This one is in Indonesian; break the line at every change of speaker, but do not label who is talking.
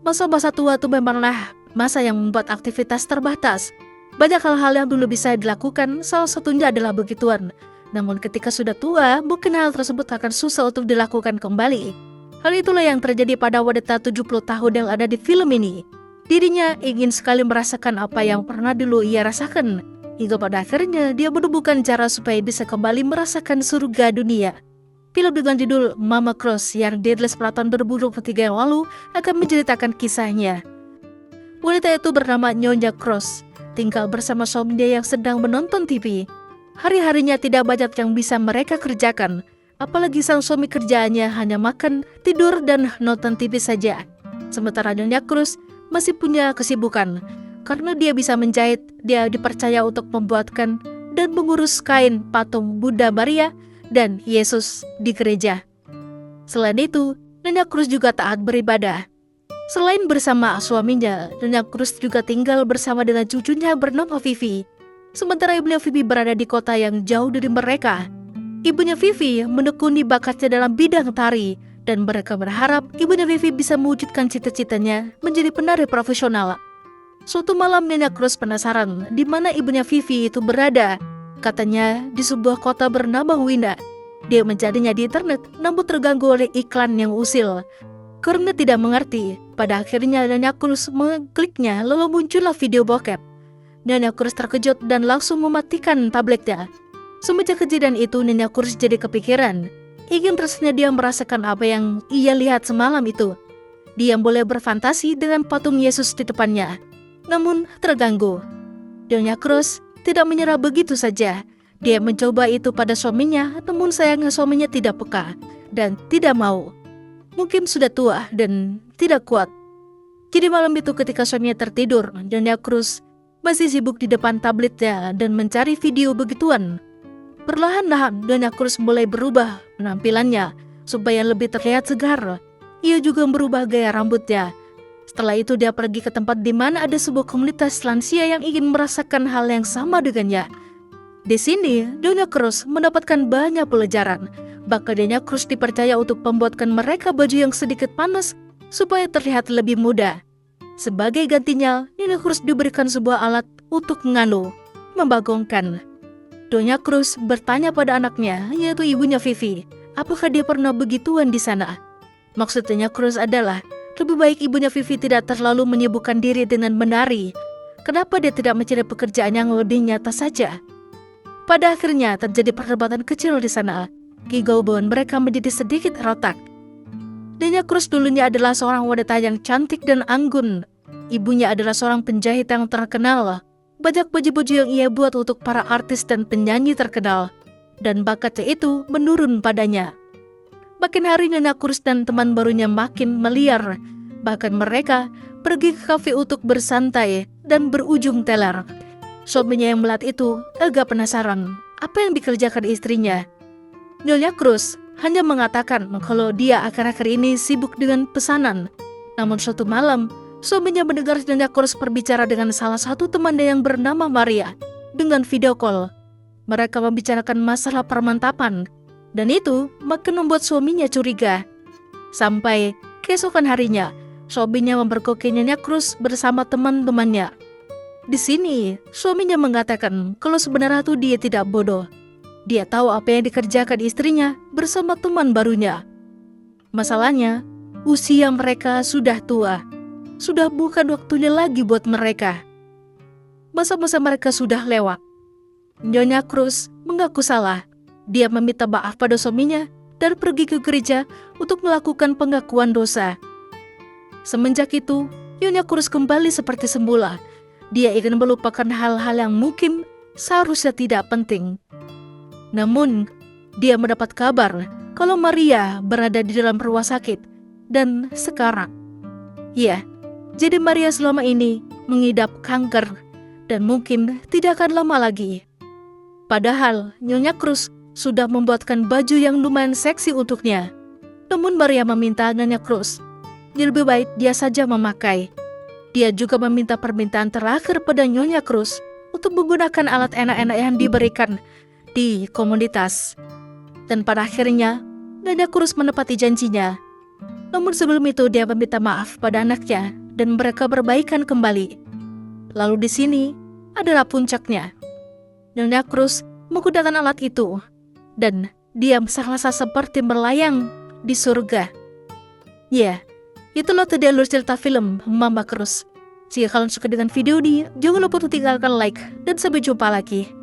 Masa-masa tua itu memanglah masa yang membuat aktivitas terbatas. Banyak hal-hal yang dulu bisa dilakukan, salah satunya adalah begituan. Namun ketika sudah tua, mungkin hal tersebut akan susah untuk dilakukan kembali. Hal itulah yang terjadi pada wanita 70 tahun yang ada di film ini. Dirinya ingin sekali merasakan apa yang pernah dulu ia rasakan. Hingga pada akhirnya dia menemukan cara supaya bisa kembali merasakan surga dunia. Film dengan judul Mama Cross yang dirilis pada tahun 2023 yang lalu akan menceritakan kisahnya. Wanita itu bernama Nyonya Cross, tinggal bersama suaminya yang sedang menonton TV. Hari-harinya tidak banyak yang bisa mereka kerjakan, apalagi sang suami kerjaannya hanya makan, tidur, dan nonton TV saja. Sementara Nyonya Cross masih punya kesibukan, karena dia bisa menjahit, dia dipercaya untuk membuatkan dan mengurus kain patung Buddha Maria dan Yesus di gereja. Selain itu, Nyonya Cross juga taat beribadah. Selain bersama suaminya, Nyonya Cross juga tinggal bersama dengan cucunya bernama Vivi. Sementara ibunya Vivi berada di kota yang jauh dari mereka. Ibunya Vivi menekuni bakatnya dalam bidang tari, dan mereka berharap ibunya Vivi bisa mewujudkan cita-citanya menjadi penari profesional. Suatu malam Nyonya Cross penasaran di mana ibunya Vivi itu berada. Katanya di sebuah kota bernama Wina. Dia mencarinya di internet namun terganggu oleh iklan yang usil. Karena tidak mengerti, pada akhirnya Nyonya Cross mengkliknya lalu muncullah video bokep. Nyonya Cross terkejut dan langsung mematikan tabletnya. Semenjak kejadian itu Nyonya Cross jadi kepikiran. Ingin rasanya dia merasakan apa yang ia lihat semalam itu. Dia boleh berfantasi dengan patung Yesus di depannya. Namun terganggu. Nyonya Cross tidak menyerah begitu saja. Dia mencoba itu pada suaminya, namun sayangnya suaminya tidak peka dan tidak mau. Mungkin sudah tua dan tidak kuat. Jadi malam itu ketika suaminya tertidur, Nyonya Cross masih sibuk di depan tabletnya dan mencari video begituan. Perlahan-lahan Nyonya Cross mulai berubah penampilannya supaya lebih terlihat segar. Ia juga merubah gaya rambutnya. Setelah itu dia pergi ke tempat di mana ada sebuah komunitas lansia yang ingin merasakan hal yang sama dengannya. Di sini, Nyonya Cross mendapatkan banyak pelajaran. Bahkan Nyonya Cross dipercaya untuk membuatkan mereka baju yang sedikit panas supaya terlihat lebih muda. Sebagai gantinya, Nyonya Cross diberikan sebuah alat untuk menganu, membagongkan. Nyonya Cross bertanya pada anaknya, yaitu ibunya Vivi, apakah dia pernah begituan di sana? Maksud Nyonya Cross adalah, lebih baik ibunya Vivi tidak terlalu menyibukkan diri dengan menari. Kenapa dia tidak mencari pekerjaan yang lebih nyata saja? Pada akhirnya terjadi perdebatan kecil di sana. Hubungan mereka menjadi sedikit retak. Nyonya Cross dulunya adalah seorang wanita yang cantik dan anggun. Ibunya adalah seorang penjahit yang terkenal. Banyak baju-baju yang ia buat untuk para artis dan penyanyi terkenal. Dan bakatnya itu menurun padanya. Makin hari Nyonya Cross dan teman barunya makin meliar. Bahkan mereka pergi ke kafe untuk bersantai dan berujung teler. Suaminya yang melihat itu agak penasaran apa yang dikerjakan istrinya. Nyonya Cross hanya mengatakan kalau dia akhir-akhir ini sibuk dengan pesanan. Namun suatu malam, suaminya mendengar Nyonya Cross berbicara dengan salah satu temannya yang bernama Maria dengan video call. Mereka membicarakan masalah permantapan. Dan itu makin membuat suaminya curiga. Sampai keesokan harinya, suaminya mempergoki Nyonya Cross bersama teman-temannya. Di sini, suaminya mengatakan kalau sebenarnya tuh dia tidak bodoh. Dia tahu apa yang dikerjakan istrinya bersama teman barunya. Masalahnya, usia mereka sudah tua. Sudah bukan waktunya lagi buat mereka. Masa-masa mereka sudah lewat. Nyonya Cross mengaku salah. Dia meminta maaf pada suaminya dan pergi ke gereja untuk melakukan pengakuan dosa. Semenjak itu, Nyonya Cross kembali seperti semula. Dia ingin melupakan hal-hal yang mungkin seharusnya tidak penting. Namun, dia mendapat kabar kalau Maria berada di dalam rumah sakit. Dan sekarang, ya, jadi Maria selama ini mengidap kanker dan mungkin tidak akan lama lagi. Padahal Nyonya Cross sudah membuatkan baju yang lumayan seksi untuknya. Namun Maria meminta Nyonya Cross, lebih baik dia saja memakai. Dia juga meminta permintaan terakhir pada Nyonya Cross untuk menggunakan alat enak-enak yang diberikan di komunitas. Dan pada akhirnya, Nyonya Cross menepati janjinya. Namun sebelum itu dia meminta maaf pada anaknya dan mereka berbaikan kembali. Lalu di sini adalah puncaknya. Nyonya Cruz menggunakan alat itu dan dia serasa seperti melayang di surga. Ya, itulah tadi alur cerita film Mama Cruz. Jika kalian suka dengan video ini, jangan lupa untuk tinggalkan like dan sampai jumpa lagi.